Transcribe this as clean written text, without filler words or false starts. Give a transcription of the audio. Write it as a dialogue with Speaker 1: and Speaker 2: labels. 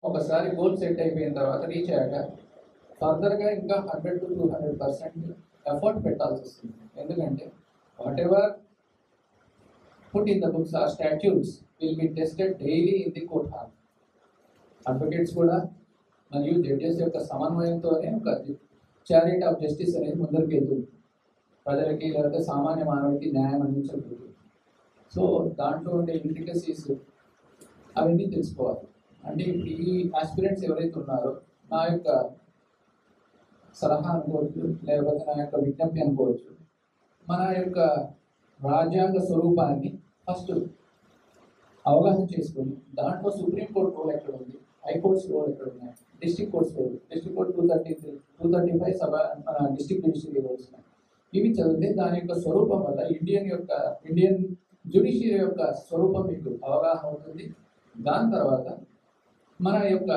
Speaker 1: ఒకసారి goal set అయిపోయిన తర్వాత రీచ్ అయ్యాక ఫర్దర్గా ఇంకా 100 to 200% ఎఫర్ట్ పెట్టాల్సి వస్తుంది. ఎందుకంటే whatever put in the books or statutes will be tested daily in the court hall. Advocates కూడా మరియు జడ్జెస్ యొక్క సమన్వయంతోనే ఒక చారిటీ ఆఫ్ జస్టిస్ అనేది ముందరికి వెళ్తుంది. ప్రజలకి లేకపోతే సామాన్య మానవుడికి న్యాయం అందించబడుతుంది. సో దాంట్లో ఉండే ఇంట్రికసీస్ అవన్నీ తెలుసుకోవాలి. అంటే ఇప్పుడు ఈ ఆస్పిరెంట్స్ ఎవరైతే ఉన్నారో నా యొక్క సలహా అనుకోవచ్చు, లేకపోతే నా యొక్క విజ్ఞప్తి అనుకోవచ్చు, మన యొక్క రాజ్యాంగ స్వరూపాన్ని ఫస్ట్ అవగాహన చేసుకొని దాంట్లో సుప్రీంకోర్టు రోల్ ఎక్కడ ఉంది, హైకోర్ట్స్ రోల్ ఎక్కడ ఉన్నాయి, district courts role, district court 233, 235 సభ మన డిస్ట్రిక్ట్ జ్యుడిషియరీ రోల్స్ ఉన్నాయి. ఇవి చదివితే దాని యొక్క స్వరూపం వల్ల ఇండియన్ జ్యుడిషియరీ యొక్క స్వరూపం మీకు అవగాహన అవుతుంది. దాని తర్వాత మన యొక్క